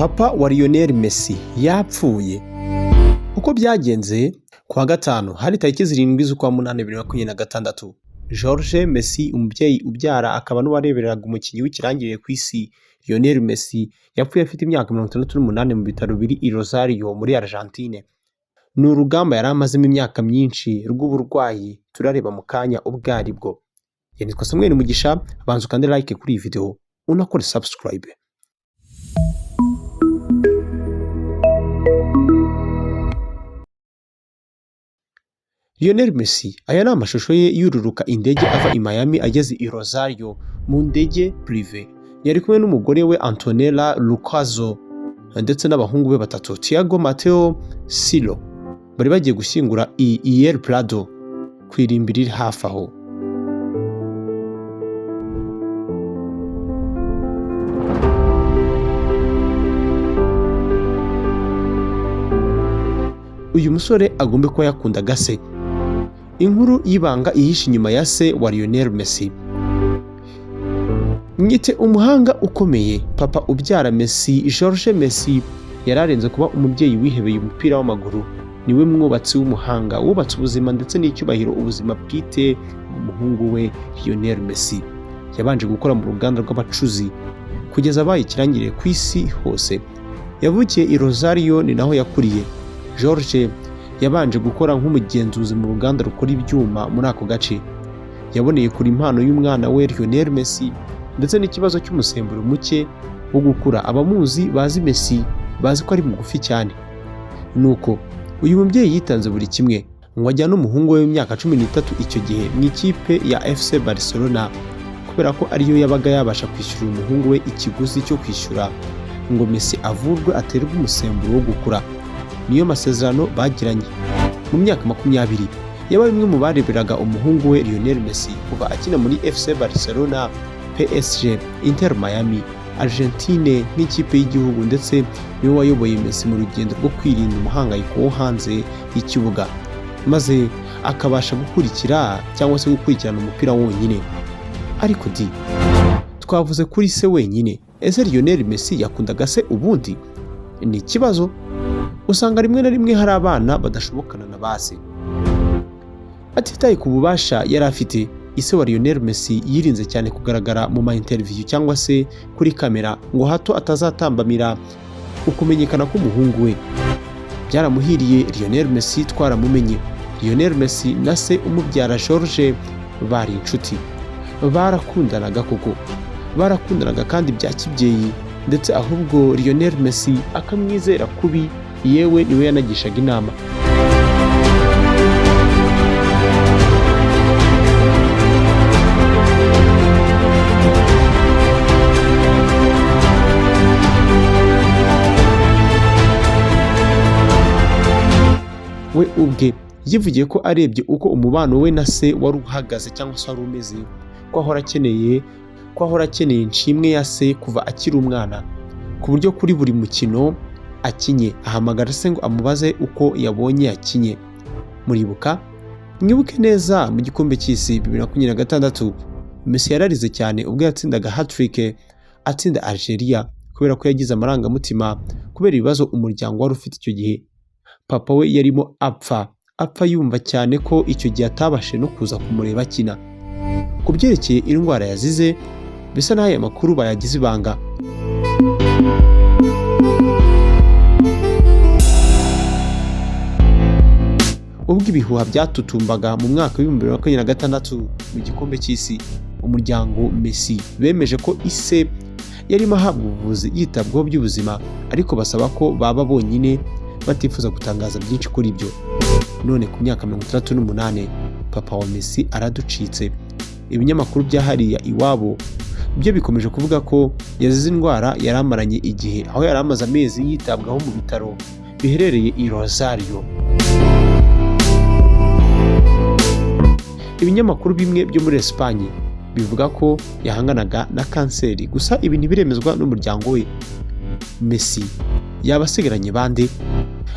Papa wa Lionel Messi yapfuye. Uko byagenze kuwa gatanu hari tariki 7 z'ukwa munani 2026, George Messi, umubyeyi ubyara akaba n'uwarebereraga umukinnyi w'ikirangirire ku isi Lionel Messi, yapfuye afite imyaka 68 mu bitaro biri i Rosario muri Argentine. Ni urugamba yari amazemo imyaka myinshi rw'uburwayi turareba mu kanya ubwo aribwo. Nitwa Samuel Mugisha, banza ukande like kuri iyi video unakore subscribe. Lionel Messi, aya ni amashusho ye yururuka indege ava i Miami ageze i Rosario mu ndege prive. Yari kumwe n'umugore we Antonella Lucazo ndetse n'abahungu be batatu, Thiago, Mateo, Silo. Bari bagiye gushyingura i El Prado ku irimbi riri hafi aho. Uyu musore agombe kuba yakundaga se. Inkuru y'ibanga ihishe inyuma ya se wa Lionel Messi. Mwite umuhanga ukomeye, papa ubyara Messi, George Messi yararenze kuba umubyeyi wihebeye umupira w'amaguru. Niwe mwubatsi w'umuhanga, wubatse ubuzima ndetse n'icyubahiro ubuzima bwite umuhungu we Lionel Messi. Yabanje gukora mu ruganda rw'abacuzi kugeza abaye ikirangirire ku isi hose. Yavukiye i Rosario, ni naho yakuriye. George yabanje gukora nk'umugenzuzi mu ruganda rukora ibyuma muri ako gace. Yaboneye kuri impano y'umwana we Lionel Messi ndetse n'ikibazo cy'umusemburo muke wo gukura. Abamuzi bazi Messi bazi ko ari mugufi cyane. Nuko uyu mubyeyi yitanze buri kimwe ngo ajyane n'umuhungu we w'imyaka 13 icyo gihe mu ikipe ya FC Barcelona, kubera ko ariyo yabaga yabasha kwishyura umuhungu we ikiguzi cyo kwishyura ngo Messi avurwe aterwe umusemburo wo gukura. Niyo masezerano bagiranye. Mu myaka 20 yabaye umwe mu bareberaga umuhungu we Lionel Messi kuva akina muri FC Barcelona, PSG, Inter Miami, Argentine nk'ikipe y'igihugu, ndetse niwe wayoboye Messi mu rugendo rwo kwirinda umuhangayiko wo hanze y'ikibuga, maze akabasha gukurikira cyangwa se gukurikirana umupira wonyine. Ariko twavuze kuri se wenyine, ese Lionel Messi yakundaga se ubundi? Ni ikibazo. Usanga rimwe na rimwe hari abana badashobokana na base. Atitaye ku bubasha yari afite, ise wa Lionel Messi yirinze cyane kugaragara mu ma interview cyangwa se kuri kamera ngo hato atazatambamira ukumenyekana k'umuhungu we. Byaramuhiriye Lionel Messi twaramumenye. Lionel Messi na se umubyara George bari inshuti. Barakundanaga koko. Barakundanaga kandi bya kibyeyi, ndetse ahubwo Lionel Messi akamwizera kubi, yewe niwe yanagishaga inama. We ubwe yivugiye ko arebye uko umubano we na se wari uhagaze cyangwa se wari umeze, ko ahora akeneye nshimwe ya se kuva akiri umwana, ku buryo kuri buri mukino akinye ahamagara se ngo amubaze uko yabonye yakinye. Muribuka? Mwibuke neza mu gikombe cy'isi 2026 Messi yararize cyane ubwo yatsindaga hat-trick atsinda Algeria, kubera ko yagize amarangamutima kubera ibibazo umuryango wari ufite icyo gihe. Papa we yarimo apfa yumva cyane ko icyo gihe atabashe no kuza kumureba akina. Ku byerekeye indwara yazize, bisa n'aya makuru bayagize ibanga. Ubwo ibihuha byatutumbaga mu mwaka wa 2026 mu gikombe cy'isi, umuryango Messi bemeje ko ise yarimo ahabwa ubuvuzi yitabwaho by'ubuzima, ariko basaba ko baba bonyine batifuza gutangaza byinshi kuri ibyo. None ku myaka 38 papa wa Messi araducitse. Ibinyamakuru byahariya iwabo byo bikomeje kuvuga ko yazize indwara yaramaranye igihe, aho yari amaze amezi yitabwaho mu bitaro biherereye i Rosario. Ibinyamakuru bimwe byo muri Espagne bivuga ko yahanganaga na kanseri, gusa ibi ntibiremezwa n'umuryango we. Messi yaba asigaranye bande?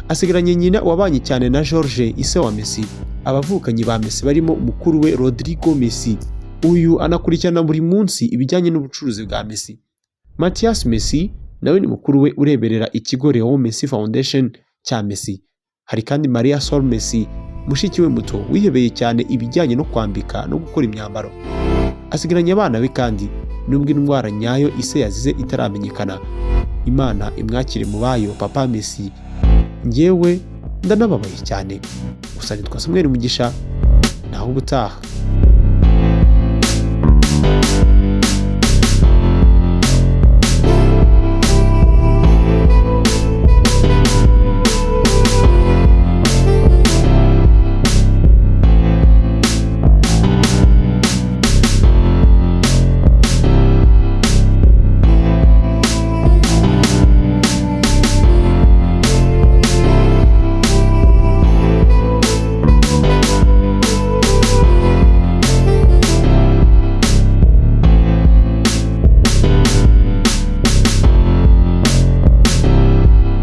Asigaranye nyina wabanye cyane na George, ise wa Messi. Abavukanyi ba Messi barimo mukuru we Rodrigo Messi, uyu anakurikirana buri munsi ibijyanye n'ubucuruzi bwa Messi. Matias Messi nawe ni mukuru we ureberera ikigo Leo Messi Foundation cya Messi. Hari kandi Maria Sol Messi, mushiki we muto wihebeye cyane ibijyanye no kwambika no gukora imyambaro. Asigaranye abana be kandi nubwo indwara nyayo ise yazize itaramenyekana. Imana imwakire mu bayo Papa Messi. Njyewe ndanababaye cyane. Gusa nitwa Samuel Mugisha, naho ubutaha.